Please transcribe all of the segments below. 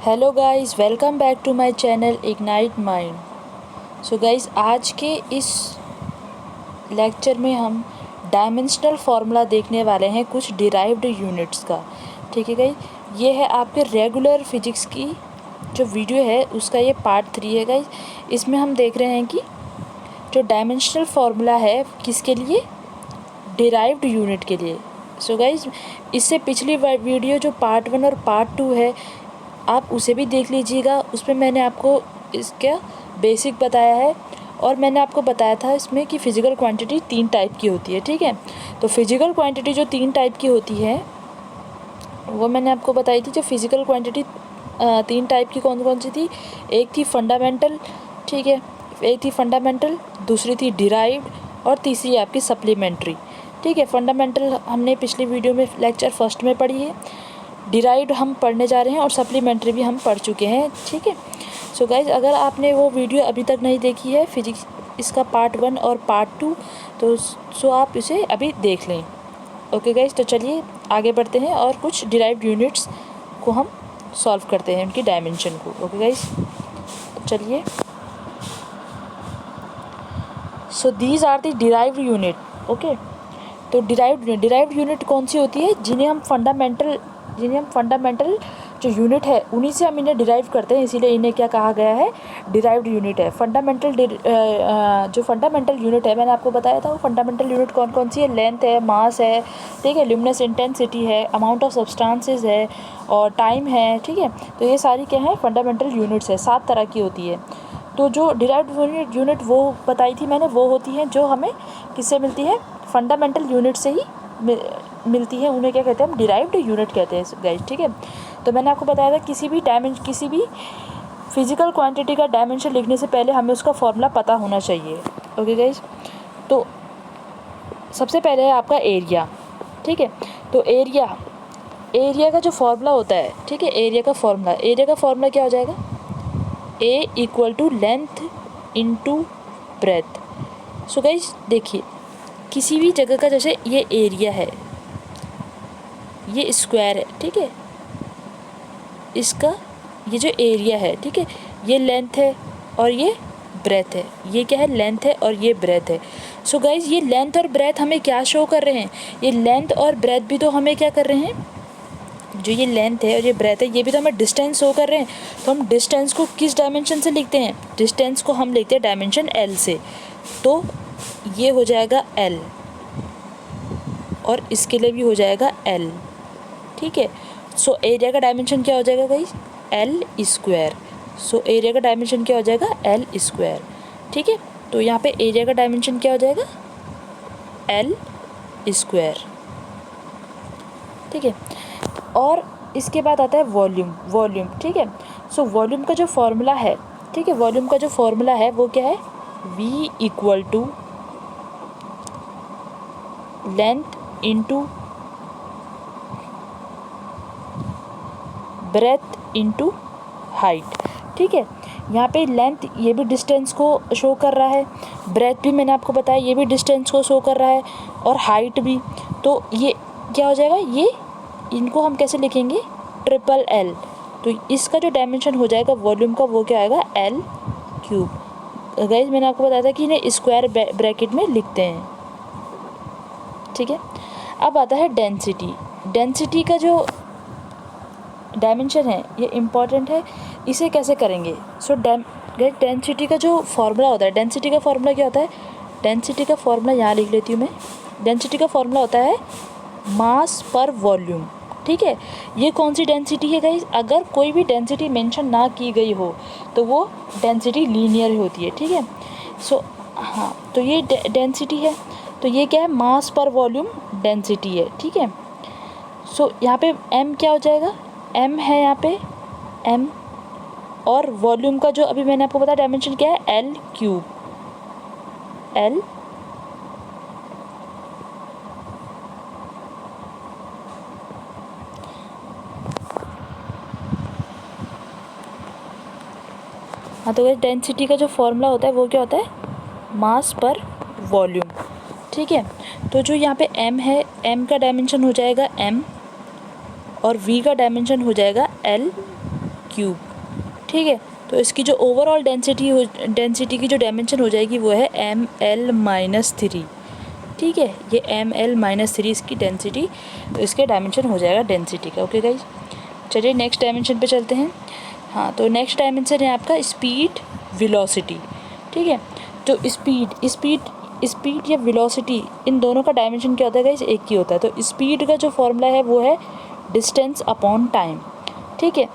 Hello guys, welcome back to my channel ignite mind. So guys, आज के इस lecture में हम डायमेंशनल फार्मूला देखने वाले हैं कुछ डिराइव्ड यूनिट्स का। ठीक है गाइस, ये है आपके रेगुलर फिजिक्स की जो वीडियो है उसका ये पार्ट 3 है गाइस। इसमें हम देख रहे हैं कि जो डायमेंशनल फार्मूला है किसके लिए, डिराइव्ड यूनिट के लिए। सो गाइस, इससे पिछली वीडियो जो पार्ट 1 और पार्ट 2 है आप उसे भी देख लीजिएगा। उसमें मैंने आपको इसका बेसिक बताया है और मैंने आपको बताया था इसमें कि फ़िज़िकल क्वांटिटी 3 टाइप की होती है। ठीक है, तो फ़िज़िकल क्वांटिटी जो 3 टाइप की होती है वो मैंने आपको बताई थी। जो फ़िज़िकल क्वांटिटी 3 टाइप की कौन कौन सी थी, एक थी फंडामेंटल, ठीक है, एक थी फंडामेंटल, दूसरी थी डिराइव्ड और तीसरी आपकी सप्लीमेंट्री। ठीक है, फंडामेंटल हमने पिछली वीडियो में लेक्चर फर्स्ट में पढ़ी है, डिराइव्ड हम पढ़ने जा रहे हैं और सप्लीमेंट्री भी हम पढ़ चुके हैं। ठीक है, सो गाइज, अगर आपने वो वीडियो अभी तक नहीं देखी है फिजिक्स इसका पार्ट 1 और पार्ट 2, तो सो आप इसे अभी देख लें। ओके गाइज, तो चलिए आगे बढ़ते हैं और कुछ डिराइव्ड यूनिट्स को हम सॉल्व करते हैं, उनकी डायमेंशन को। ओके गाइज, चलिए। So these are the derived unit. Okay, तो डिराइव्ड यूनिट कौन सी होती है, जिन्हें हम फंडामेंटल जो यूनिट है उन्हीं से हम इन्हें डिराइव करते हैं, इसीलिए इन्हें क्या कहा गया है, डिराइव्ड यूनिट है। जो फंडामेंटल यूनिट है मैंने आपको बताया था, वो फंडामेंटल यूनिट कौन कौन सी है, लेंथ है, मास है, ठीक है, ल्यूमिनस इंटेंसिटी है, अमाउंट ऑफ सब्सटेंसेस है और टाइम है। ठीक है, तो ये सारी क्या है, फंडामेंटल यूनिट्स है, 7 तरह की होती है। तो जो डिराइव्ड यूनिट वो बताई थी मैंने, वो होती हैं जो हमें किससे मिलती है, फंडामेंटल यूनिट से ही मिलती है, उन्हें क्या कहते हैं, हम डिराइव्ड यूनिट कहते हैं गाइस। ठीक है, तो मैंने आपको बताया था किसी भी फिजिकल क्वांटिटी का डायमेंशन लिखने से पहले हमें उसका फॉर्मूला पता होना चाहिए। ओके गाइस, तो सबसे पहले है आपका एरिया। ठीक है, तो एरिया का जो फॉर्मूला होता है, ठीक है, एरिया का फॉर्मूला क्या हो जाएगा, A equal to length into breadth. So guys देखिए, किसी भी जगह का, जैसे ये एरिया है, ये स्क्वायर है, ठीक है, इसका ये जो एरिया है, ठीक है, ये लेंथ है और ये ब्रेथ है। ये क्या है, लेंथ है और ये ब्रेथ है। सो गाइज, ये लेंथ और ब्रेथ हमें क्या शो कर रहे हैं, ये लेंथ और ब्रेथ भी तो हमें क्या कर रहे हैं, जो ये लेंथ है और ये ब्रेथ है, ये भी तो हमें डिस्टेंस शो कर रहे हैं। तो हम डिस्टेंस को किस डायमेंशन से लिखते हैं, डिस्टेंस को हम लिखते हैं डायमेंशन एल से। तो ये हो जाएगा एल और इसके लिए भी हो जाएगा एल। ठीक है, सो एरिया का डायमेंशन क्या हो जाएगा guys, L square. So area का डायमेंशन क्या हो जाएगा, एल स्क्वायर। ठीक है, तो यहाँ पे एरिया का डायमेंशन क्या हो जाएगा, एल स्क्वायर। ठीक है, और इसके बाद आता है वॉल्यूम। ठीक है, सो वॉल्यूम का जो फॉर्मूला है, ठीक है, वॉल्यूम का जो फॉर्मूला है वो क्या है, V equal to length into breadth into height. ठीक है, यहाँ पे लेंथ ये भी डिस्टेंस को शो कर रहा है, ब्रेथ भी मैंने आपको बताया ये भी डिस्टेंस को शो कर रहा है, और हाइट भी। तो ये क्या हो जाएगा, ये इनको हम कैसे लिखेंगे, ट्रिपल एल। तो इसका जो डायमेंशन हो जाएगा वॉल्यूम का वो क्या आएगा, एल क्यूब। गाइस, मैंने आपको बताया था कि इन्हें स्क्वायर ब्रैकेट में लिखते हैं। ठीक है, अब आता है डेंसिटी का जो डायमेंशन है ये इम्पॉर्टेंट है, इसे कैसे करेंगे। सो डेंसिटी का जो फॉर्मूला होता है, डेंसिटी का फॉर्मूला क्या होता है, डेंसिटी का फॉर्मूला यहाँ लिख लेती हूँ मैं। डेंसिटी का फॉर्मूला होता है मास पर वॉल्यूम। ठीक है, ये कौन सी डेंसिटी है गाइस, अगर कोई भी डेंसिटी मेंशन ना की गई हो तो वो डेंसिटी लीनियर होती है। ठीक है, सो हाँ, तो ये डेंसिटी है, तो ये क्या है, मास पर वॉल्यूम डेंसिटी है। ठीक है, सो यहाँ पे m क्या हो जाएगा, m है यहाँ पे m, और वॉल्यूम का जो अभी मैंने आपको बताया डायमेंशन क्या है, एल क्यूब। एल हाँ, तो डेंसिटी का जो फॉर्मूला होता है वो क्या होता है, मास पर वॉल्यूम। ठीक है, तो जो यहाँ पे m है, m का डायमेंशन हो जाएगा m और v का डायमेंशन हो जाएगा l क्यूब, ठीक है। तो इसकी जो ओवरऑल डेंसिटी की जो डायमेंशन हो जाएगी वो है ml-3, ठीक है। ये ml-3 इसकी डेंसिटी, तो इसके डायमेंशन हो जाएगा डेंसिटी का। ओके गाइज, चलिए नेक्स्ट डायमेंशन पे चलते हैं। हाँ, तो नेक्स्ट डायमेंशन है आपका स्पीड वेलोसिटी, ठीक है। तो स्पीड या वेलोसिटी, इन दोनों का डायमेंशन क्या होता है गाइज? एक ही होता है। तो स्पीड का जो फॉर्मूला है वो है डिस्टेंस अपॉन टाइम, ठीक है।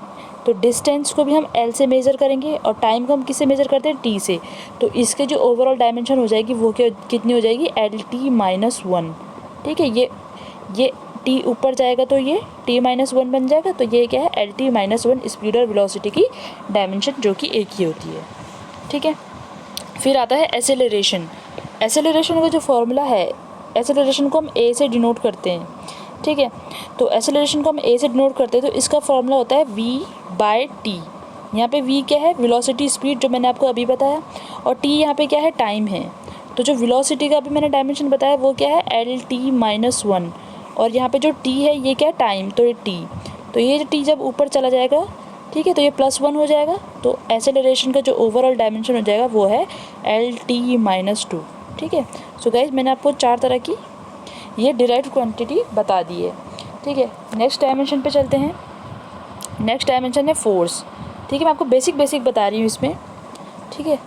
तो डिस्टेंस को भी हम एल से मेज़र करेंगे और टाइम को हम किससे मेज़र करते हैं? टी से। तो इसके जो ओवरऑल डायमेंशन हो जाएगी वो कितनी हो जाएगी? LT-1, ठीक है। ये टी ऊपर जाएगा तो ये T-1 बन जाएगा। तो ये क्या है? LT-1 स्पीड और वेलोसिटी की डायमेंशन, जो कि एक ही होती है, ठीक है। फिर आता है एसेलरेशन। एसेलरेशन का जो फॉर्मूला है, एसेलरेशन को हम ए से डिनोट करते हैं, ठीक है। तो एसेलरेशन को हम ए से डिनोट करते हैं, तो इसका फॉर्मूला होता है v/t। यहाँ पे v क्या है? वेलोसिटी, स्पीड, जो मैंने आपको अभी बताया, और t यहाँ पे क्या है? टाइम है। तो जो वेलोसिटी का अभी मैंने डायमेंशन बताया वो क्या है? LT-1, और यहाँ पे जो t है ये क्या है? टाइम। तो ये t, तो ये t जब ऊपर चला जाएगा, ठीक है, तो ये +1 हो जाएगा। तो एसेलरेशन का जो ओवरऑल डायमेंशन हो जाएगा वो है LT-2, ठीक है। सो गाइज, मैंने आपको 4 तरह की ये डिराइव्ड क्वांटिटी बता दी है, ठीक है। नेक्स्ट डायमेंशन पे चलते हैं। नेक्स्ट डायमेंशन है फोर्स, ठीक है। मैं आपको बेसिक बता रही हूँ इसमें, ठीक है।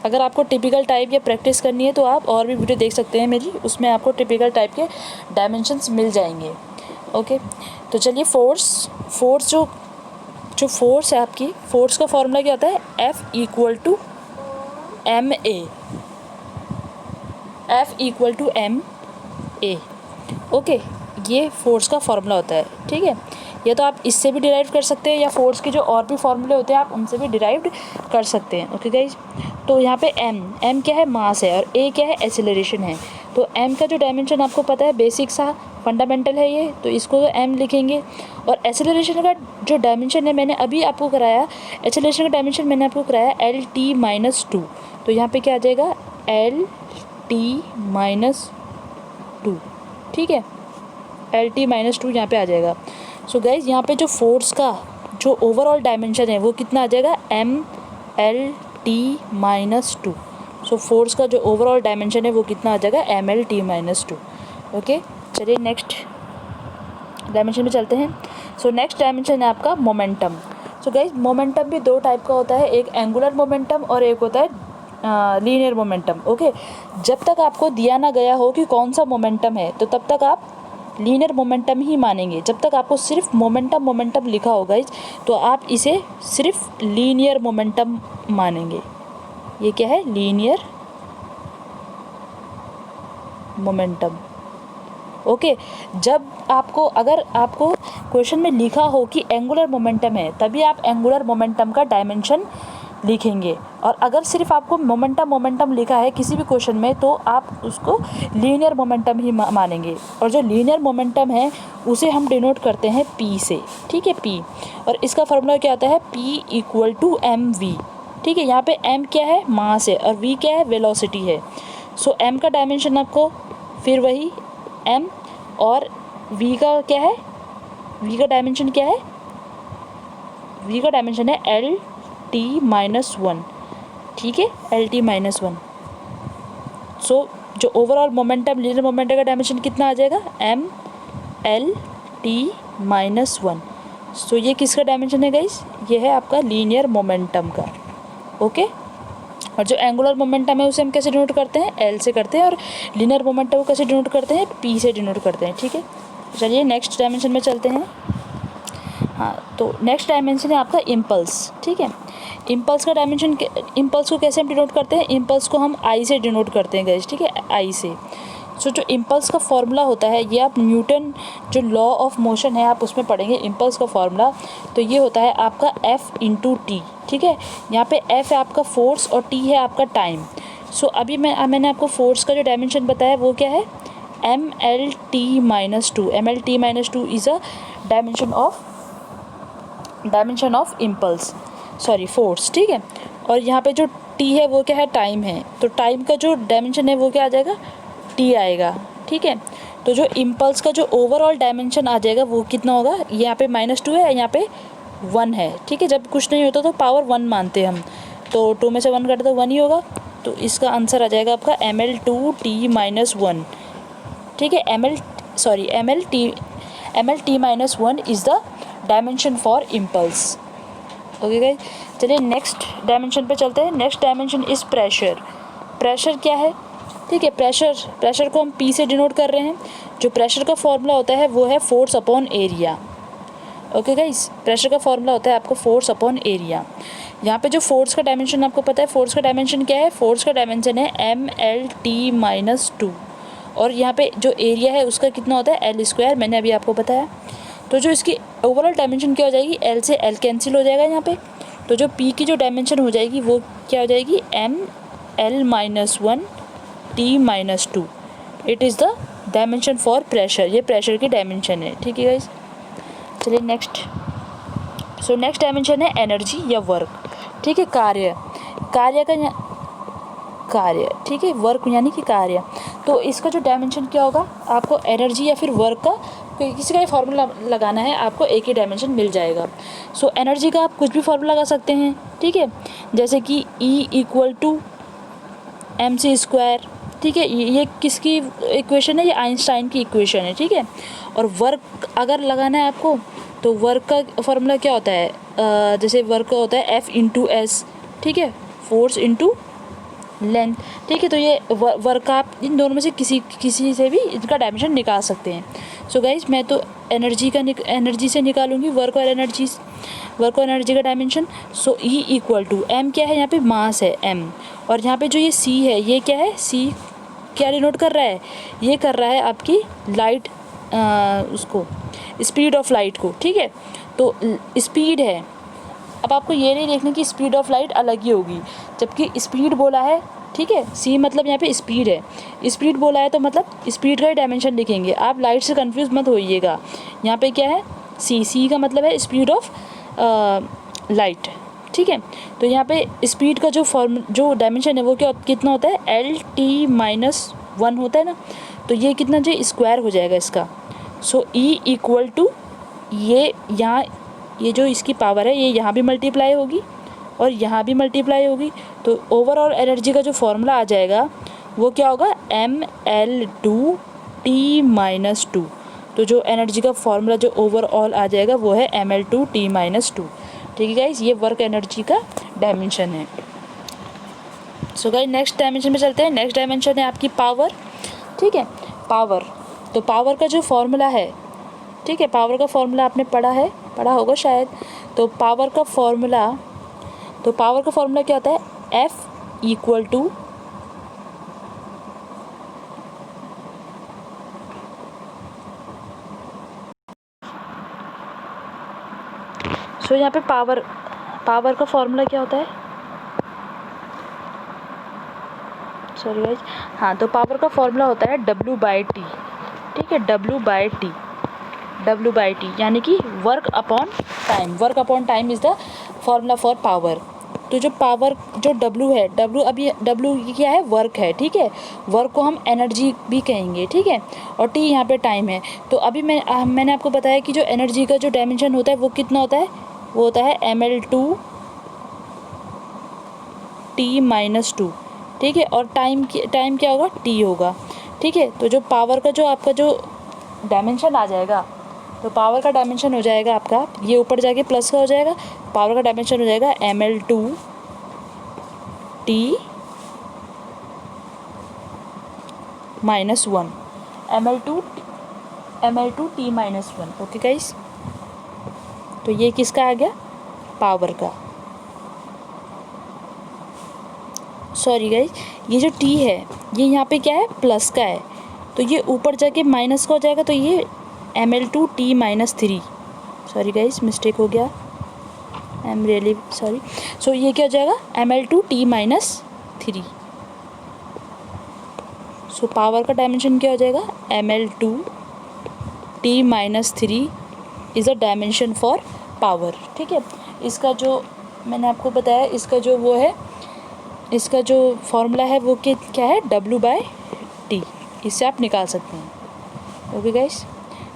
अगर आपको टिपिकल टाइप या प्रैक्टिस करनी है तो आप और भी वीडियो देख सकते हैं मेरी, उसमें आपको टिपिकल टाइप के डायमेंशंस मिल जाएंगे। ओके, तो चलिए फोर्स जो फोर्स है आपकी, फोर्स का फॉर्मूला क्या होता है? F=ma। ओके, ये फोर्स का फॉर्मूला होता है, ठीक है। या तो आप इससे भी डिराइव कर सकते हैं, या फोर्स के जो और भी फॉर्मूले होते हैं आप उनसे भी डिराइव कर सकते हैं। ओके गाइज, तो यहाँ पे m क्या है? मास है, और a क्या है? एसेलरेशन है। तो m का जो डायमेंशन आपको पता है, बेसिक सा फंडामेंटल है ये, तो इसको m लिखेंगे। और एसेलरेशन का जो डायमेंशन है मैंने अभी आपको कराया, एसेलरेशन का डायमेंशन मैंने आपको कराया LT-2। तो यहाँ पे क्या आ जाएगा? LT-2, ठीक है। LT-2 यहाँ पे आ जाएगा। सो गाइज, यहाँ पे जो फोर्स का जो ओवरऑल डायमेंशन है वो कितना आ जाएगा? MLT-2। सो फोर्स का जो ओवरऑल डायमेंशन है वो कितना आ जाएगा? MLT-2। ओके, चलिए नेक्स्ट डायमेंशन में चलते हैं। सो नेक्स्ट डायमेंशन है आपका मोमेंटम। सो गाइज, मोमेंटम भी 2 टाइप का होता है, एक एंगुलर मोमेंटम और एक होता है लीनियर मोमेंटम। ओके, जब तक आपको दिया ना गया हो कि कौन सा मोमेंटम है, तो तब तक आप लीनियर मोमेंटम ही मानेंगे। जब तक आपको सिर्फ मोमेंटम लिखा होगा तो आप इसे सिर्फ लीनियर मोमेंटम मानेंगे। ये क्या है? Linear momentum. ओके, जब अगर आपको क्वेश्चन में लिखा हो कि एंगुलर मोमेंटम है, तभी आप एंगुलर मोमेंटम का डायमेंशन लिखेंगे। और अगर सिर्फ आपको मोमेंटम लिखा है किसी भी क्वेश्चन में, तो आप उसको लीनियर मोमेंटम ही मानेंगे। और जो लीनियर मोमेंटम है उसे हम डिनोट करते हैं P से, ठीक है, P। और इसका फॉर्मूला क्या आता है? P=mv, ठीक है। यहाँ पे m क्या है? मास है, और v क्या है? वेलोसिटी है। सो m का डायमेंशन आपको फिर वही m, और v का क्या है? v का डायमेंशन क्या है? v का डायमेंशन है LT-1, ठीक है, LT-1। सो जो ओवरऑल मोमेंटम, लीनियर मोमेंटम का डायमेंशन कितना आ जाएगा? MLT-1। सो ये किसका डायमेंशन है गाइस? ये है आपका लीनियर मोमेंटम का। ओके, और जो एंगुलर मोमेंटम है उसे हम कैसे डिनोट करते हैं? L से करते हैं। और लीनियर मोमेंटम को कैसे डिनोट करते हैं? P से डिनोट करते हैं, ठीक है। चलिए नेक्स्ट डायमेंशन में चलते हैं। हाँ, तो नेक्स्ट डायमेंशन है आपका इम्पल्स, ठीक है। इम्पल्स का डायमेंशन, इम्पल्स को कैसे हम डिनोट करते हैं? इम्पल्स को हम I से डिनोट करते हैं गाइस, ठीक है, I से। सो जो इम्पल्स का फॉर्मूला होता है, ये आप न्यूटन जो लॉ ऑफ मोशन है आप उसमें पढ़ेंगे इम्पल्स का फॉर्मूला। तो ये होता है आपका F×t, ठीक है। यहाँ पे F है आपका फोर्स और T है आपका टाइम। सो अभी मैंने आपको फोर्स का जो डायमेंशन बताया वो क्या है? MLT-2। MLT-2 is a dimension of impulse, sorry force, ठीक है। और यहाँ पे जो T है वो क्या है? टाइम है। तो टाइम का जो डायमेंशन है वो क्या आ जाएगा? T आएगा, ठीक है। तो जो इम्पल्स का जो ओवरऑल डायमेंशन आ जाएगा वो कितना होगा? यहाँ पे -2 है, यहाँ पे 1 है, ठीक है। जब कुछ नहीं होता तो पावर 1 मानते हैं हम, तो 2 में से 1 काटे तो 1 ही होगा। तो इसका आंसर आ जाएगा आपका Ml2T-1, ठीक है। Ml-T-1 is the dimension for impulse. Okay guys, चलिए नेक्स्ट डायमेंशन पे चलते हैं। Next dimension is pressure. Pressure क्या है, ठीक है। प्रेशर को हम P से डिनोट कर रहे हैं। जो प्रेशर का फॉर्मूला होता है वो है force upon area. Okay guys, pressure का फॉर्मूला होता है आपको फोर्स अपॉन एरिया। यहाँ पे जो फोर्स का डायमेंशन आपको पता है, फोर्स का डायमेंशन क्या है, फोर्स का डायमेंशन है MLT-2, और यहाँ पे जो एरिया है उसका कितना होता है L², मैंने अभी आपको बताया। तो जो इसकी ओवरऑल डायमेंशन क्या हो जाएगी, L से L कैंसिल हो जाएगा यहाँ पे। तो जो P की जो डायमेंशन हो जाएगी वो क्या हो जाएगी, ML-1T-2। It is the dimension for pressure, ये प्रेशर की डायमेंशन है, ठीक है गाइस। चलिए नेक्स्ट डायमेंशन है एनर्जी या वर्क, ठीक है। कार्य ठीक है, वर्क यानी कि कार्य। तो इसका जो डायमेंशन क्या होगा, आपको एनर्जी या फिर वर्क का किसी का ही फार्मूला लगाना है, आपको एक ही डायमेंशन मिल जाएगा। सो एनर्जी का आप कुछ भी फार्मूला लगा सकते हैं, ठीक है। जैसे कि E=mc², ठीक है। ये किसकी इक्वेशन है, ये आइंस्टाइन की इक्वेशन है, ठीक है। और वर्क अगर लगाना है आपको, तो वर्क का फार्मूला क्या होता है, जैसे वर्क का होता है F×S, ठीक है, फोर्स इंटू लेंथ, ठीक है। तो ये वर्क आप इन दोनों में से किसी से भी इनका डायमेंशन निकाल सकते हैं। सो गाइस, मैं तो एनर्जी से निकालूंगी वर्क और एनर्जी का डायमेंशन। सो E=m क्या है, यहाँ पे मास है m, और यहाँ पे जो ये c है, ये क्या है, c क्या डिनोट कर रहा है, ये कर रहा है आपकी लाइट, उसको स्पीड ऑफ लाइट को, ठीक है। तो स्पीड है, अब आपको ये नहीं देखना कि स्पीड ऑफ लाइट अलग ही होगी, जबकि स्पीड बोला है, ठीक है। c मतलब यहाँ पे स्पीड है, स्पीड बोला है तो मतलब स्पीड का ही डायमेंशन लिखेंगे। आप लाइट से कंफ्यूज मत होइएगा। यहाँ पे क्या है, c का मतलब है स्पीड ऑफ लाइट, ठीक है। तो यहाँ पे स्पीड का जो डायमेंशन है वो कितना होता है, L-T-1 होता है ना। तो ये कितना जो स्क्वायर हो जाएगा इसका। सो E=, ये यहाँ ये जो इसकी पावर है ये यहाँ भी मल्टीप्लाई होगी और यहाँ भी मल्टीप्लाई होगी। तो ओवरऑल एनर्जी का जो फॉर्मूला आ जाएगा वो क्या होगा, ML2T-2। तो जो एनर्जी का फॉर्मूला जो ओवरऑल आ जाएगा वो है ML2T-2, ठीक है गाइस। ये वर्क एनर्जी का डायमेंशन है। सो गाइस, नेक्स्ट डायमेंशन में चलते हैं। नेक्स्ट डायमेंशन है आपकी पावर, ठीक है। पावर, तो पावर का जो फॉर्मूला है, ठीक है, पावर का फॉर्मूला आपने पढ़ा होगा शायद। तो पावर का फॉर्मूला क्या होता है, F इक्वल टू यहाँ पे पावर का फॉर्मूला क्या होता है, सॉरी गाइज, हाँ। तो पावर का फॉर्मूला होता है W/T, ठीक है, W/T यानी कि work upon time is the formula for power. तो जो पावर जो W है, W क्या है, वर्क है, ठीक है। वर्क को हम एनर्जी भी कहेंगे, ठीक है। और T यहाँ पे टाइम है। तो अभी मैंने आपको बताया कि जो एनर्जी का जो डायमेंशन होता है वो कितना होता है, वो होता है ML2T-2, ठीक है। और टाइम क्या होगा, T होगा, ठीक है। तो जो पावर का जो आपका जो डायमेंशन आ जाएगा, तो पावर का डायमेंशन हो जाएगा आपका, ये ऊपर जाके प्लस का हो जाएगा, पावर का डायमेंशन हो जाएगा ML2T-1, ML2T-1, ओके गाइस। तो ये किसका आ गया, पावर का। सॉरी गाइस, ये जो T है ये यहाँ पे क्या है, प्लस का है, तो ये ऊपर जाके माइनस का हो जाएगा। तो ये ML2T-3, सॉरी गाइस मिस्टेक हो गया, आई एम रियली सॉरी। सो ये क्या हो जाएगा, ML2T-3। सो पावर का डायमेंशन क्या हो जाएगा, ML2T-3 is a dimension for power, ठीक है। इसका जो मैंने आपको बताया, इसका जो वो है, इसका जो फॉर्मूला है वो क्या है, W/T, इससे आप निकाल सकते हैं, ओके गाइस।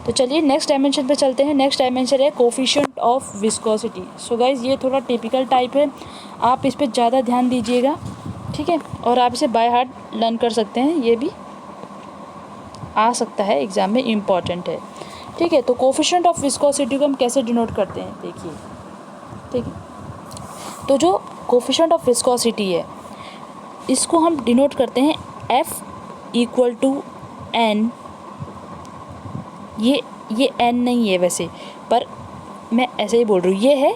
तो चलिए नेक्स्ट डायमेंशन पे चलते हैं। नेक्स्ट डायमेंशन है coefficient of viscosity. So guys ये थोड़ा टिपिकल टाइप है, आप इस पर ज़्यादा ध्यान दीजिएगा, ठीक है, और आप इसे बाय हार्ट लर्न कर सकते हैं, ये भी आ सकता है एग्ज़ाम में, इम्पॉर्टेंट है, ठीक है। तो कोफिशिएंट ऑफ विस्कोसिटी को हम कैसे डिनोट करते हैं, देखिए, ठीक है। तो जो कोफिशिएंट ऑफ विस्कोसिटी है इसको हम डिनोट करते हैं F इक्वल टू N। ये N नहीं है वैसे, पर मैं ऐसे ही बोल रही हूँ, ये है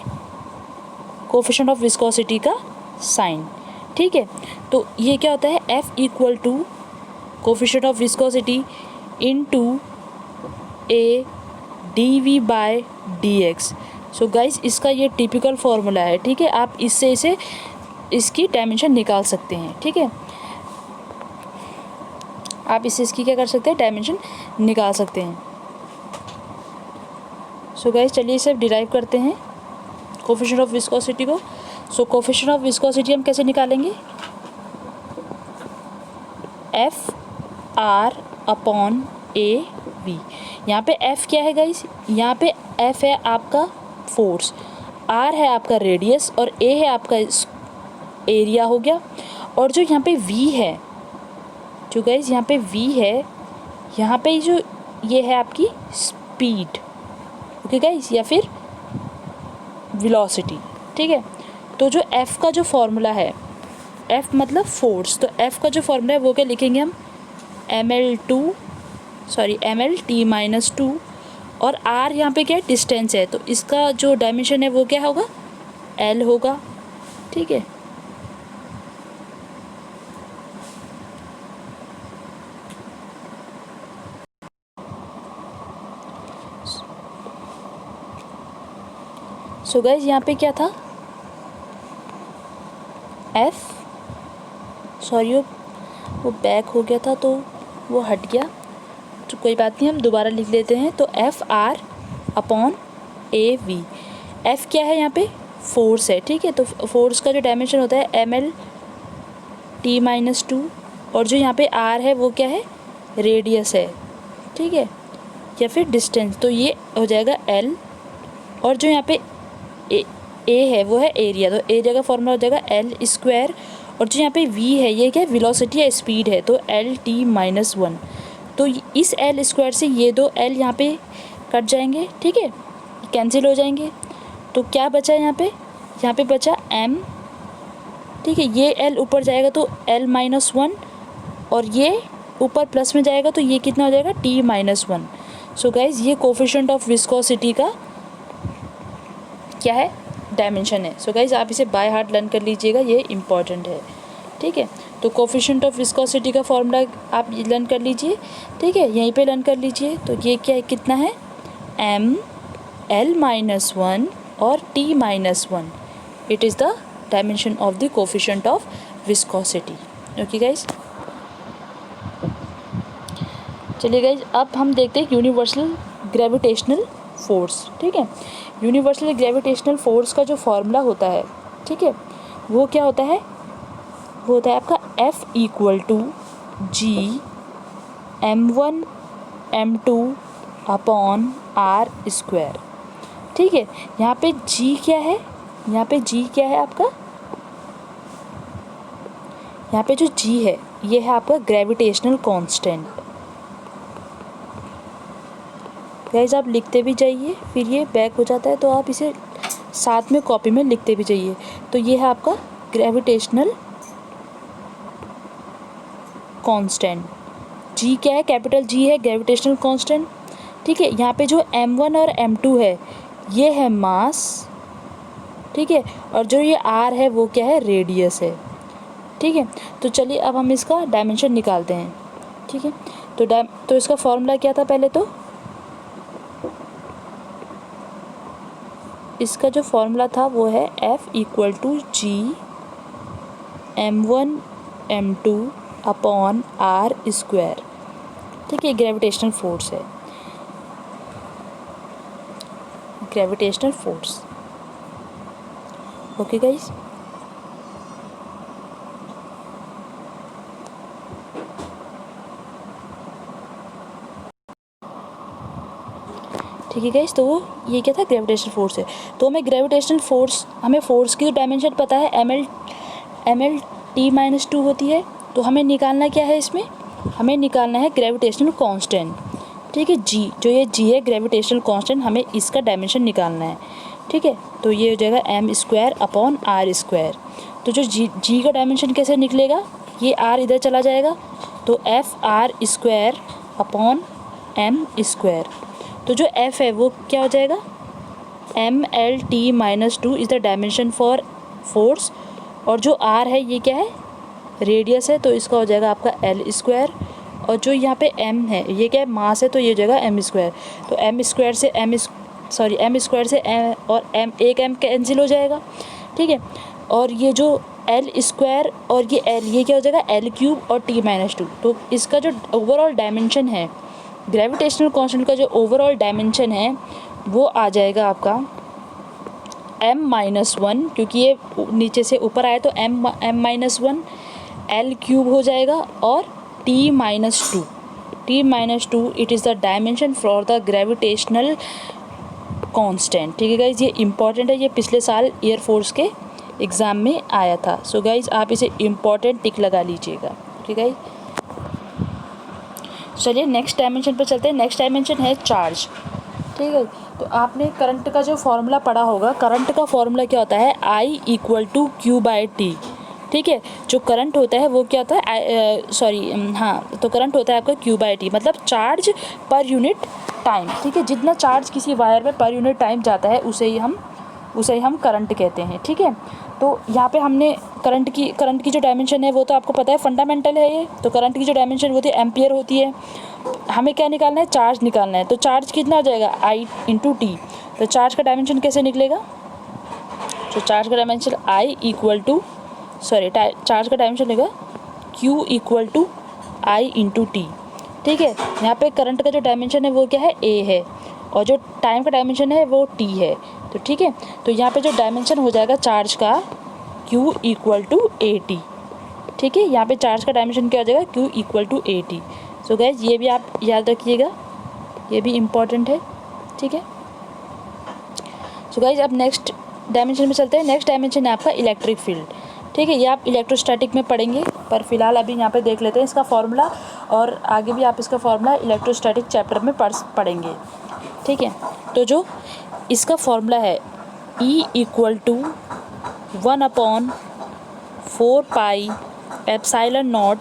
कोफिशिएंट ऑफ विस्कोसिटी का साइन, ठीक है। तो ये क्या होता है, F equal to coefficient of viscosity into A dV by dx। So guys इसका ये टिपिकल फॉर्मूला है, ठीक है। आप इससे इसकी डायमेंशन निकाल सकते हैं, ठीक है। आप इससे इसकी क्या कर सकते हैं, डायमेंशन निकाल सकते हैं। सो गाइज चलिए इसे डिराइव करते हैं कोफिशिएंट ऑफ विस्कोसिटी को। सो कोफिशिएंट ऑफ विस्कोसिटी हम कैसे निकालेंगे, F R upon A V। यहाँ पे F क्या है गाइज, यहाँ पे F है आपका फोर्स, R है आपका रेडियस और A है आपका एरिया हो गया। और जो यहाँ पे V है, जो गाइज यहाँ पे V है, यहाँ पे जो ये है आपकी स्पीड, ओके गाइज, या फिर वेलोसिटी, ठीक है। तो जो F का जो फॉर्मूला है, F मतलब फोर्स, तो F का जो फॉर्मूला है वो क्या लिखेंगे हम, ml/t-2, और R यहाँ पे क्या डिस्टेंस है, तो इसका जो डायमेंशन है वो क्या होगा, L होगा, ठीक है। सो गाइज यहाँ पे क्या था, वो बैक हो गया था तो वो हट गया, तो कोई बात नहीं, हम दोबारा लिख लेते हैं। तो FR अपॉन AV। F क्या है यहाँ पे, फोर्स है, ठीक है। तो फोर्स का जो डायमेंशन होता है ml/t-2, और जो यहाँ पे R है वो क्या है, रेडियस है, ठीक है, या फिर डिस्टेंस, तो ये हो जाएगा L। और जो यहाँ पे A है वो है एरिया, तो एरिया का फॉर्मूला हो जाएगा L²। और जो यहाँ पे V है ये क्या है, वेलोसिटी या स्पीड है, तो LT-1। तो इस L² से ये दो L यहाँ पे कट जाएंगे, ठीक है, कैंसिल हो जाएंगे। तो क्या बचा यहाँ पे बचा M, ठीक है। ये L ऊपर जाएगा तो L-1, और ये ऊपर प्लस में जाएगा तो ये कितना हो जाएगा, T-1। सो गाइज ये कोफिशिएंट ऑफ विस्कोसिटी का क्या है, डायमेंशन है। सो गाइज आप इसे बाय हार्ट लर्न कर लीजिएगा, ये इम्पॉर्टेंट है, ठीक है। तो कोफिशिएंट ऑफ विस्कोसिटी का फॉर्मूला आप लर्न कर लीजिए, ठीक है, यहीं पे लर्न कर लीजिए। तो ये क्या है, कितना है, ml-1 और T-1। It is the dimension of the coefficient of viscosity, okay guys. चलिए गाइज अब हम देखते हैं यूनिवर्सल ग्रेविटेशनल फोर्स, ठीक है। यूनिवर्सल ग्रेविटेशनल फोर्स का जो फॉर्मूला होता है, ठीक है, वो क्या होता है, वो होता है आपका F equal to G m1 m2 upon R², ठीक है। यहाँ पे G क्या है, यहाँ पे G क्या है आपका, यहाँ पे जो G है ये है आपका ग्रेविटेशनल कांस्टेंट। गाइस आप लिखते भी जाइए, फिर ये बैक हो जाता है तो आप इसे साथ में कॉपी में लिखते भी जाइए। तो ये है आपका ग्रेविटेशनल कांस्टेंट, G क्या है, कैपिटल G है ग्रेविटेशनल कांस्टेंट, ठीक है। यहाँ पे जो m1 और m2 है ये है मास, ठीक है, और जो ये R है वो क्या है, रेडियस है, ठीक है। तो चलिए अब हम इसका डायमेंशन निकालते हैं, ठीक है। तो इसका फॉर्मूला क्या था, पहले तो इसका जो फॉर्मूला था वो है F equal to G m1 m2 upon R², ठीक है, ग्रेविटेशनल फोर्स है, ग्रेविटेशनल फोर्स, ओके गाइस। ठीक है गाइस। तो ये क्या था, ग्रेविटेशनल फोर्स है। तो हमें ग्रेविटेशनल फोर्स, हमें फोर्स की तो डायमेंशन पता है, ml t-2 होती है। तो हमें निकालना क्या है, इसमें हमें निकालना है ग्रेविटेशनल कांस्टेंट, ठीक है, g, जो ये g है ग्रेविटेशनल कांस्टेंट, हमें इसका डायमेंशन निकालना है, ठीक है। तो ये हो जाएगा m²/r²। तो जो g का डायमेंशन कैसे निकलेगा, ये r इधर चला जाएगा, तो f(r²/m²). तो जो f है वो क्या हो जाएगा, ml(t-2) is the dimension for force, और जो r है ये क्या है, रेडियस है, तो इसका हो जाएगा आपका l²। और जो यहाँ पे m है ये क्या है, मास है, तो ये हो जाएगा m²। तो m² से m² से और एक m कैंसिल हो जाएगा, ठीक है। और ये जो l² और ये l, ये क्या हो जाएगा l³ और t-2। तो इसका जो ओवरऑल डायमेंशन है, ग्रेविटेशनल कांस्टेंट का जो ओवरऑल डायमेंशन है वो आ जाएगा आपका m-1, क्योंकि ये नीचे से ऊपर आया तो m-1 l³ हो जाएगा, और t-2 it is the dimension for the gravitational constant, ठीक है गाइज। ये इंपॉर्टेंट है, ये पिछले साल एयरफोर्स के एग्ज़ाम में आया था। सो गाइज आप इसे इम्पॉर्टेंट टिक लगा लीजिएगा, ठीक है। चलिए नेक्स्ट डायमेंशन पर चलते हैं। नेक्स्ट डायमेंशन है चार्ज, ठीक है। तो आपने करंट का जो फॉर्मूला पढ़ा होगा, करंट का फॉर्मूला क्या होता है, I=Q/T, ठीक है। जो करंट होता है वो क्या होता है, तो करंट होता है आपका Q/T, मतलब चार्ज पर यूनिट टाइम, ठीक है। जितना चार्ज किसी वायर में पर यूनिट टाइम जाता है उसे ही हम करंट कहते हैं, ठीक है। तो यहाँ पे हमने करंट की जो डायमेंशन है वो तो आपको पता है, फंडामेंटल है ये। तो करंट की जो डायमेंशन होती है एम्पियर होती है। हमें क्या निकालना है, चार्ज निकालना है। तो चार्ज कितना हो जाएगा, I×T। तो चार्ज का डायमेंशन कैसे निकलेगा, तो चार्ज का डायमेंशन चार्ज का डायमेंशन लेगा Q=I×T, ठीक है। यहाँ पे करंट का जो डायमेंशन है वो क्या है, A है, और जो टाइम का डायमेंशन है वो T है, तो ठीक है। तो यहाँ पे जो डायमेंशन हो जाएगा चार्ज का Q=AT, ठीक है। यहाँ पे चार्ज का डायमेंशन क्या हो जाएगा, Q=AT। सो गाइज ये भी आप याद रखिएगा, ये भी इम्पॉर्टेंट है, ठीक है। सो गाइज अब नेक्स्ट डायमेंशन में चलते हैं। नेक्स्ट डायमेंशन है आपका इलेक्ट्रिक फील्ड, ठीक है। ये आप इलेक्ट्रोस्टैटिक में पढ़ेंगे, पर फिलहाल अभी यहाँ पे देख लेते हैं इसका फॉर्मूला, और आगे भी आप इसका फॉर्मूला इलेक्ट्रोस्टैटिक चैप्टर में पढ़ेंगे, ठीक है। तो जो इसका फॉर्मूला है E=1/4πε0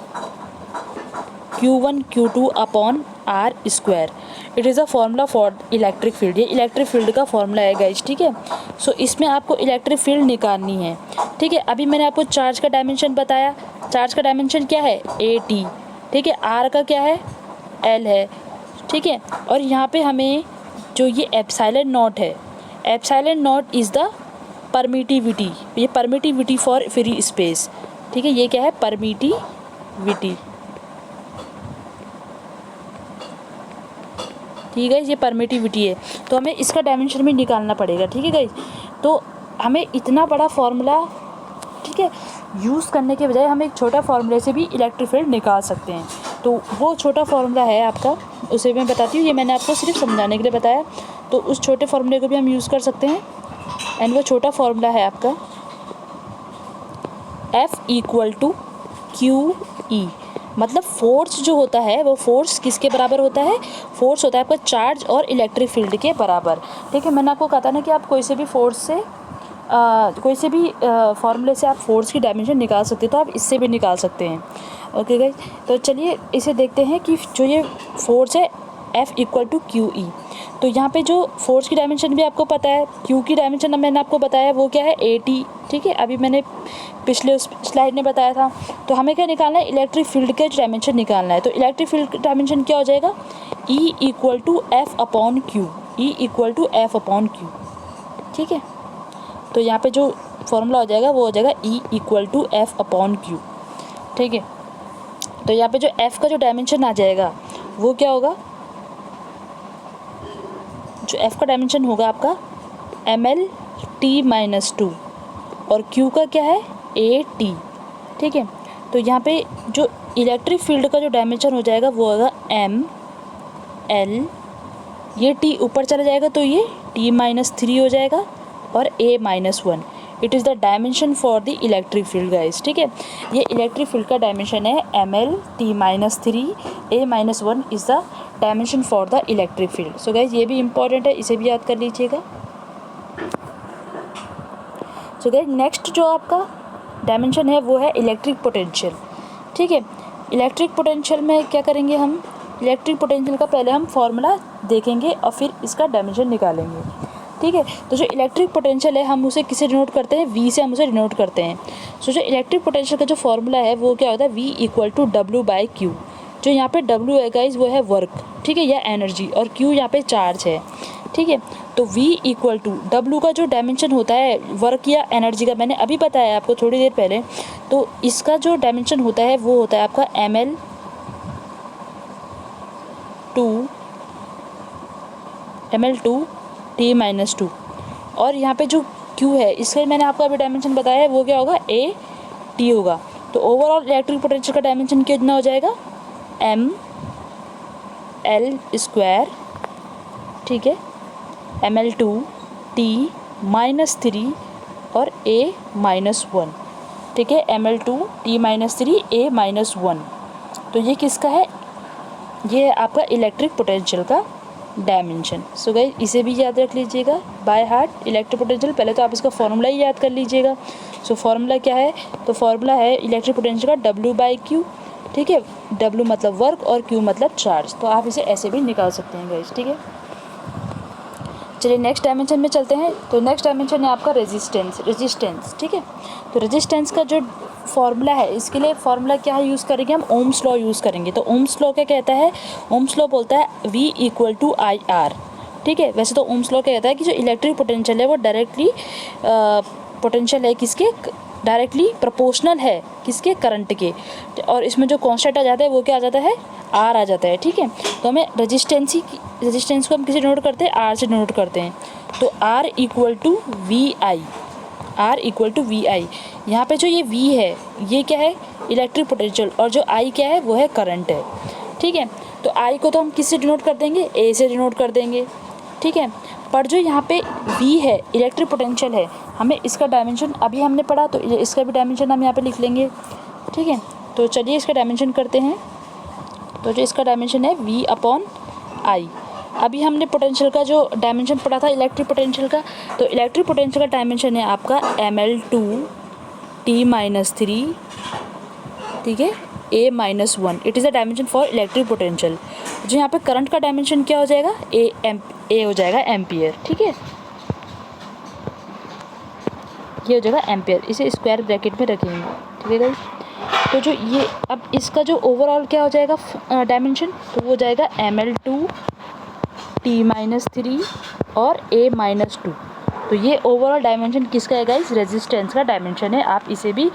Q1Q2/r²। It is a formula for electric field. ये इलेक्ट्रिक फील्ड का फॉर्मूला है गाइज, ठीक है। सो इसमें आपको इलेक्ट्रिक फील्ड निकालनी है, ठीक है। अभी मैंने आपको चार्ज का डायमेंशन बताया, चार्ज का डायमेंशन क्या है, AT, ठीक है। R का क्या है, L है, ठीक है। और यहाँ पे हमें जो ये ε0 है, ε0 इज़ द परमिटिविटी, ये परमिटिविटी फॉर फ्री स्पेस, ठीक है। ये क्या है, परमिटिविटी, ठीक है। ये परमिटिविटी है, तो हमें इसका डायमेंशन भी निकालना पड़ेगा, ठीक है गाइस। तो हमें इतना बड़ा फॉर्मूला, ठीक है, यूज़ करने के बजाय हम एक छोटा फार्मूले से भी इलेक्ट्रिक फील्ड निकाल सकते हैं। तो वो छोटा फार्मूला है आपका, उसे मैं बताती हूँ, ये मैंने आपको सिर्फ समझाने के लिए बताया। तो उस छोटे फार्मूले को भी हम यूज़ कर सकते हैं, एंड वो छोटा फार्मूला है आपका F=QE, मतलब फोर्स जो होता है वो फोर्स किसके बराबर होता है, फोर्स होता है आपका चार्ज और इलेक्ट्रिक फील्ड के बराबर, ठीक है। मैंने आपको कहा था ना कि आप कोई से भी फोर्स से कोई से भी फार्मूले से आप फोर्स की डायमेंशन निकाल सकते हैं, तो आप इससे भी निकाल सकते हैं, ओके गाइस। तो चलिए इसे देखते हैं कि जो ये फोर्स है F=QE। तो यहाँ पे जो फोर्स की डायमेंशन भी आपको पता है, Q की डायमेंशन मैंने आपको बताया वो क्या है, AT, ठीक है। अभी मैंने पिछले स्लाइड में बताया था। तो हमें क्या निकालना है, इलेक्ट्रिक फील्ड का डायमेंशन निकालना है। तो इलेक्ट्रिक फील्ड का डायमेंशन क्या हो जाएगा, E=F/Q, E=F/Q, ठीक है। तो यहाँ पे जो फॉर्मूला हो जाएगा वो हो जाएगा E=F/Q, ठीक है। तो यहाँ पे जो F का जो डायमेंशन आ जाएगा वो क्या होगा, जो F का डायमेंशन होगा आपका ml(t-2), और Q का क्या है, AT, ठीक है। तो यहाँ पे जो इलेक्ट्रिक फील्ड का जो डायमेंशन हो जाएगा वो होगा ml(t-2), ये टी ऊपर चला जाएगा तो ये t-3 हो जाएगा और a-1। It is the dimension for the electric field guys, ठीक है। ये इलेक्ट्रिक फील्ड का डायमेंशन है ml, t-3, a-1 is the dimension for the electric field. So guys ये भी इंपॉर्टेंट है, इसे भी याद कर लीजिएगा। सो गाइस नेक्स्ट जो आपका डायमेंशन है वो है इलेक्ट्रिक पोटेंशियल, ठीक है। इलेक्ट्रिक पोटेंशियल में क्या करेंगे हम, इलेक्ट्रिक पोटेंशियल का पहले हम फॉर्मूला देखेंगे और फिर इसका डायमेंशन निकालेंगे, ठीक है। तो जो इलेक्ट्रिक पोटेंशियल है हम उसे किसे डिनोट करते हैं, V से हम उसे डिनोट करते हैं। सो जो इलेक्ट्रिक पोटेंशियल का जो फॉर्मूला है वो क्या होता है, V = W/Q। जो यहाँ पे W है गाइज वो है वर्क, ठीक है, या एनर्जी, और Q यहाँ पे चार्ज है, ठीक है। तो V = W का जो डायमेंशन होता है वर्क या एनर्जी का, मैंने अभी बताया आपको थोड़ी देर पहले, तो इसका जो डायमेंशन होता है वो होता है आपका ml/2 t-2। और यहाँ पे जो Q है इसका मैंने आपको अभी डायमेंशन बताया है वो क्या होगा, AT होगा। तो ओवरऑल इलेक्ट्रिक पोटेंशियल का डायमेंशन कितना हो जाएगा, ml², ठीक है, ml2 t-3 और a-1, ठीक है, ml2 t-3 a-1। तो ये किसका है, ये आपका इलेक्ट्रिक पोटेंशियल का डायमेंशन। सो गाइस इसे भी याद रख लीजिएगा बाय हार्ट, इलेक्ट्रिक पोटेंशियल। पहले तो आप इसका फॉर्मूला ही याद कर लीजिएगा। सो फॉर्मूला क्या है, तो फॉर्मूला है इलेक्ट्रिक पोटेंशियल का W/Q, ठीक है। W मतलब वर्क और Q मतलब चार्ज। तो आप इसे ऐसे भी निकाल सकते हैं गाइस, ठीक है। चलिए नेक्स्ट डायमेंशन में चलते हैं। तो नेक्स्ट डायमेंशन है आपका रेजिस्टेंस, ठीक है। तो रेजिस्टेंस का जो फॉर्मूला है, इसके लिए फॉर्मूला क्या है यूज़ करेंगे हम, ओम्स लॉ यूज़ करेंगे। तो ओम्स लॉ क्या कहता है, ओम्स लॉ बोलता है V = IR, ठीक है। वैसे तो ओम्स लॉ क्या कहता है कि जो इलेक्ट्रिक पोटेंशियल है वो डायरेक्टली पोटेंशियल है किसके, डायरेक्टली प्रोपोर्शनल है किसके, करंट के। और इसमें जो कांस्टेंट आ जाता है वो क्या आ जाता है, R आ जाता है, ठीक है। तो हमें रेजिस्टेंस को हम किसे डिनोट करते हैं, R से डिनोट करते हैं। तो R = VI, R = VI। यहाँ पे जो ये V है ये क्या है, इलेक्ट्रिक पोटेंशियल, और जो I क्या है वो है करंट है, ठीक है। तो I को तो हम किससे डिनोट कर देंगे, A से डिनोट कर देंगे, ठीक है। पर जो यहाँ पे V है इलेक्ट्रिक पोटेंशियल है, हमें इसका डायमेंशन अभी हमने पढ़ा, तो इसका भी डायमेंशन हम यहाँ पे लिख लेंगे, ठीक है। तो चलिए इसका डायमेंशन करते हैं। तो जो इसका डायमेंशन है V/I। अभी हमने पोटेंशियल का जो डायमेंशन पढ़ा था इलेक्ट्रिक पोटेंशियल का, तो इलेक्ट्रिक पोटेंशियल का डायमेंशन है आपका ml2 t-3, ठीक है, a-1। It is the dimension for electric potential. जो यहाँ पे करंट का डायमेंशन क्या हो जाएगा, A हो जाएगा एम्पियर, ठीक है, ये हो जाएगा एम्पियर। इसे स्क्वायर ब्रैकेट में रखेंगे, ठीक है गाइस। तो जो ये अब इसका जो ओवरऑल क्या हो जाएगा डायमेंशन, तो वो हो जाएगा ml2 t-3 और a-2। तो ये ओवरऑल डायमेंशन किसका है गाइस, रेजिस्टेंस का डायमेंशन है। आप इसे भी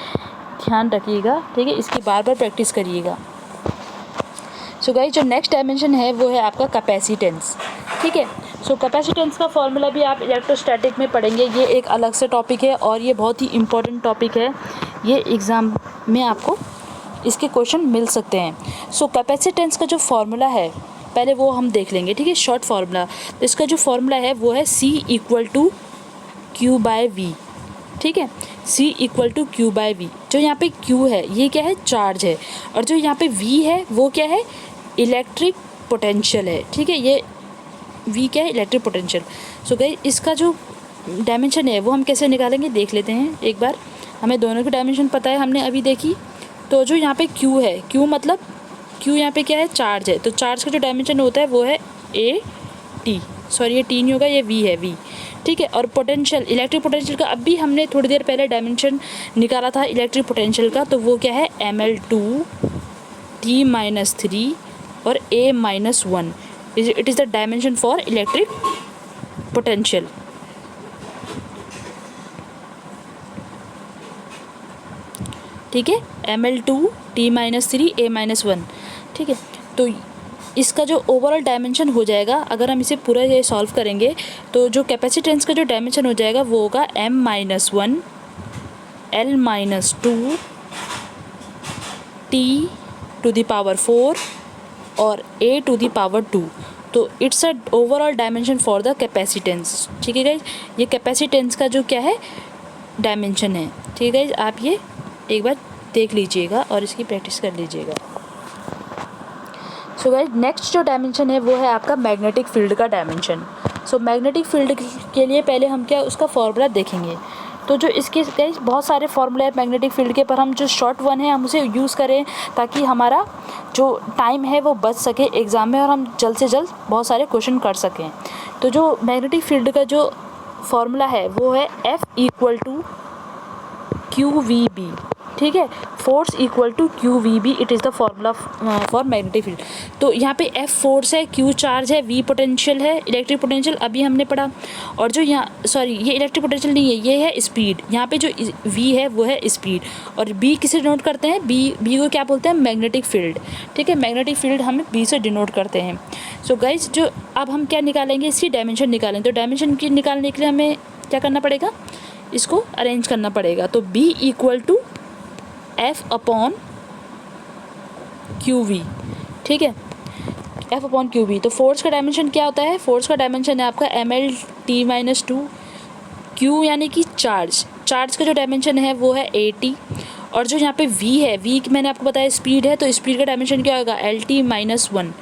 ध्यान रखिएगा, ठीक है, इसकी बार बार प्रैक्टिस करिएगा। सो गाइस जो नेक्स्ट डायमेंशन है वो है आपका कैपेसिटेंस, ठीक है। सो कैपेसिटेंस का फॉर्मूला भी आप इलेक्ट्रोस्टैटिक में पढ़ेंगे, ये एक अलग से टॉपिक है और ये बहुत ही इंपॉर्टेंट टॉपिक है। ये एग्ज़ाम में आपको इसके क्वेश्चन मिल सकते हैं। सो कैपेसिटेंस का जो फॉर्मूला है पहले वो हम देख लेंगे, ठीक है, शॉर्ट फार्मूला। तो इसका जो फार्मूला है वो है C = Q/V, ठीक है, C = Q/V। जो यहाँ पे Q है ये क्या है, चार्ज है, और जो यहाँ पे V है वो क्या है, इलेक्ट्रिक पोटेंशियल है, ठीक है। ये V क्या है, इलेक्ट्रिक पोटेंशियल। सो गाइस इसका जो डायमेंशन है वो हम कैसे निकालेंगे देख लेते हैं एक बार। हमें दोनों की डायमेंशन पता है, हमने अभी देखी। तो जो यहाँ पे Q है, Q मतलब Q यहाँ पे क्या है, चार्ज है। तो चार्ज का जो डायमेंशन होता है वो है AT, सॉरी ये T नहीं होगा, ये V है, V, ठीक है। और पोटेंशियल, इलेक्ट्रिक पोटेंशियल का अभी हमने थोड़ी देर पहले डायमेंशन निकाला था इलेक्ट्रिक पोटेंशियल का, तो वो क्या है ml2 t-3 और a-1। It is the dimension for electric potential, ठीक है, ml2 t-3 a-1, ठीक है। तो इसका जो ओवरऑल डायमेंशन हो जाएगा, अगर हम इसे पूरा ये सॉल्व करेंगे तो जो कैपेसिटेंस का जो डायमेंशन हो जाएगा वो होगा m-1 l-2 t⁴ और a⁴ तो it's a overall dimension for the capacitance. ठीक है गाइज, ये कैपेसिटेंस का जो क्या है डायमेंशन है। ठीक है गाइज, आप ये एक बार देख लीजिएगा और इसकी प्रैक्टिस कर लीजिएगा। सो गाइज नेक्स्ट जो डायमेंशन है वो है आपका मैग्नेटिक फील्ड का डायमेंशन। सो मैग्नेटिक फील्ड के लिए पहले हम क्या उसका फॉर्मूला देखेंगे। तो जो इसके गाइज बहुत सारे फॉर्मूले हैं मैग्नेटिक फील्ड के, पर हम जो शॉर्ट वन है हम उसे यूज़ करें ताकि हमारा जो टाइम है वो बच सके एग्ज़ाम में और हम जल्द से जल्द बहुत सारे क्वेश्चन कर सकें। तो जो मैग्नेटिक फील्ड का जो फॉर्मूला है वो है F = QVB। ठीक है, force equal to QVB, it is the formula for magnetic field. तो यहाँ पे F फोर्स है, Q चार्ज है, V पोटेंशियल है, इलेक्ट्रिक पोटेंशियल अभी हमने पढ़ा। और जो यहाँ सॉरी ये इलेक्ट्रिक पोटेंशियल नहीं है, ये है स्पीड। यहाँ पे जो V है वो है स्पीड, और B किसे डिनोट करते हैं, B को क्या बोलते हैं, मैग्नेटिक फील्ड। ठीक है, मैग्नेटिक फील्ड हम B से डिनोट करते हैं। सो गाइज जो अब हम क्या निकालेंगे, इसकी डायमेंशन निकालें। तो डायमेंशन की निकालने के लिए हमें क्या करना पड़ेगा, इसको अरेंज करना पड़ेगा। तो B = F/QV। ठीक है, F/QV। तो फोर्स का डायमेंशन क्या होता है, फोर्स का डायमेंशन है आपका mL/T-2। Q यानी कि चार्ज का जो डायमेंशन है वो है AT। और जो यहाँ पे V है, V मैंने आपको बताया स्पीड है, तो स्पीड का डायमेंशन क्या होगा, LT-1।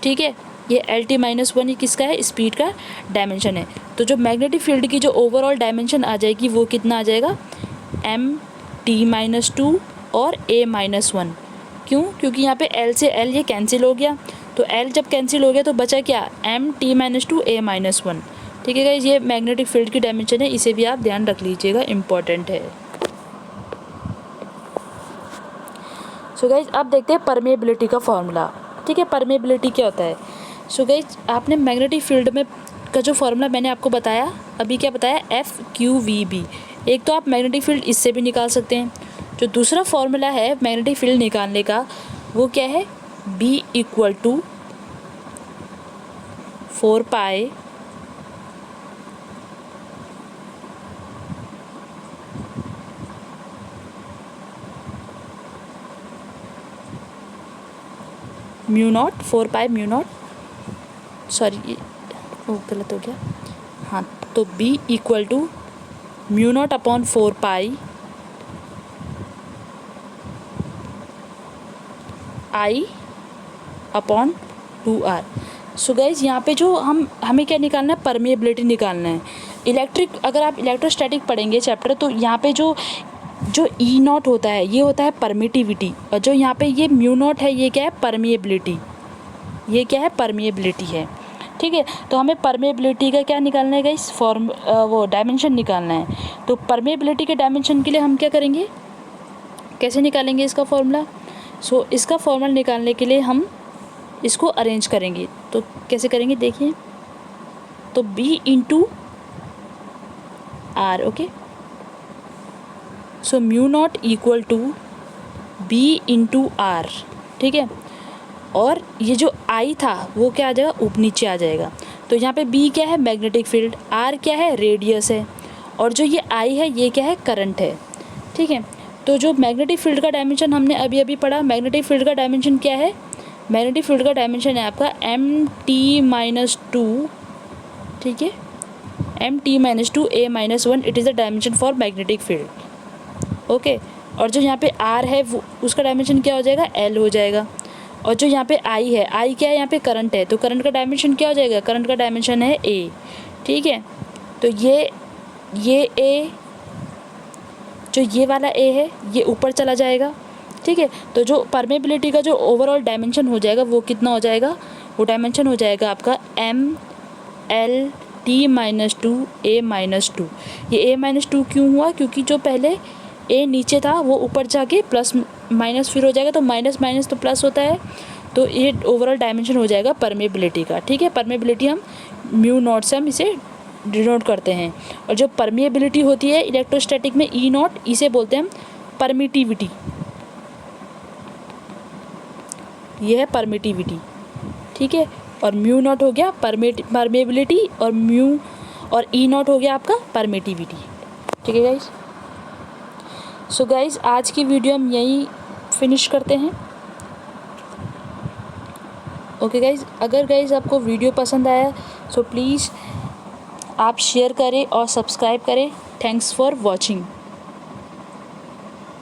ठीक है, ये LT-1 ये किसका है, स्पीड का डायमेंशन है। तो जो मैग्नेटिक फील्ड की जो ओवरऑल डायमेंशन आ जाएगी वो कितना आ जाएगा, MT-2 और A-1। क्यों, क्योंकि यहाँ पे L से L ये कैंसिल हो गया, तो L जब कैंसिल हो गया तो बचा क्या, MT-2 A-1। ठीक है गाइस, ये मैग्नेटिक फील्ड की डायमेंशन है, इसे भी आप ध्यान रख लीजिएगा, इम्पॉर्टेंट है। सो गाइस अब देखते हैं परमेबिलिटी का फॉर्मूला। ठीक है, परमेबिलिटी क्या होता है। सो गाइस आपने मैग्नेटिक फील्ड में का जो फॉर्मूला मैंने आपको बताया, अभी क्या बताया, FQVB। एक तो आप मैग्नेटिक फील्ड इससे भी निकाल सकते हैं। जो दूसरा फॉर्मूला है मैग्नेटिक फील्ड निकालने का वो क्या है, B = 4π μ0, 4π μ0, सॉरी ये वो गलत हो गया। हाँ, तो B = μ0/4π I/2R। सो गाइज यहाँ पे जो हमें क्या निकालना है, परमेबिलिटी निकालना है। अगर आप इलेक्ट्रोस्टैटिक पढ़ेंगे चैप्टर, तो यहाँ पे जो E0 होता है ये होता है परमिटिविटी, और जो यहाँ पे ये μ0 है ये क्या है, परमिएबिलिटी। ये क्या है, परमिएबिलिटी है। ठीक है, तो हमें परमेबिलिटी का क्या निकालना है गाइस, वो डायमेंशन निकालना है। तो परमेबिलिटी के डायमेंशन के लिए हम क्या करेंगे, कैसे निकालेंगे इसका फॉर्मूला। सो इसका फॉर्मूला निकालने के लिए हम इसको अरेंज करेंगे। तो कैसे करेंगे देखिए, तो B × R। ओके, सो μ0 = B × R। ठीक है, और ये जो I था वो क्या आ जाएगा, ऊपर नीचे आ जाएगा। तो यहाँ पे B क्या है, मैग्नेटिक फील्ड, R क्या है, रेडियस है, और जो ये I है ये क्या है, करंट है। ठीक है, तो जो मैग्नेटिक फील्ड का डायमेंशन हमने अभी पढ़ा, मैग्नेटिक फील्ड का डायमेंशन क्या है, मैग्नेटिक फील्ड का डायमेंशन है आपका MT-2। ठीक है, MT-2 A-1, it is the dimension for magnetic field. Okay, और जो यहाँ पे R है वो उसका डायमेंशन क्या हो जाएगा, L हो जाएगा। और जो यहाँ पे I है, I क्या है, यहाँ पे करंट है, तो करंट का डायमेंशन क्या हो जाएगा, करंट का डायमेंशन है A। ठीक है, तो ये A, जो ये वाला A है ये ऊपर चला जाएगा। ठीक है, तो जो परमेबिलिटी का जो ओवरऑल डायमेंशन हो जाएगा वो कितना हो जाएगा, वो डायमेंशन हो जाएगा आपका ML/T-2 A-2। ये A-2 क्यों हुआ, क्योंकि जो पहले A नीचे था वो ऊपर जाके प्लस माइनस फिर हो जाएगा, तो माइनस माइनस तो प्लस होता है, तो ये ओवरऑल डायमेंशन हो जाएगा परमेबिलिटी का। ठीक है, परमेबिलिटी हम μ0 से हम इसे डिनोट करते हैं। और जो परमिएबिलिटी होती है इलेक्ट्रोस्टैटिक में E0, इसे बोलते हैं हम परमिटिविटी। ये है परमिटिविटी। ठीक है, और μ0 हो गया परमिएबिलिटी, और E0 हो गया आपका परमिटिविटी। ठीक है गाइज, सो गाइज आज की वीडियो हम यहीं फिनिश करते हैं। ओके गाइज़, अगर गाइज़ आपको वीडियो पसंद आया सो प्लीज़ आप शेयर करें और सब्सक्राइब करें। Thanks for watching.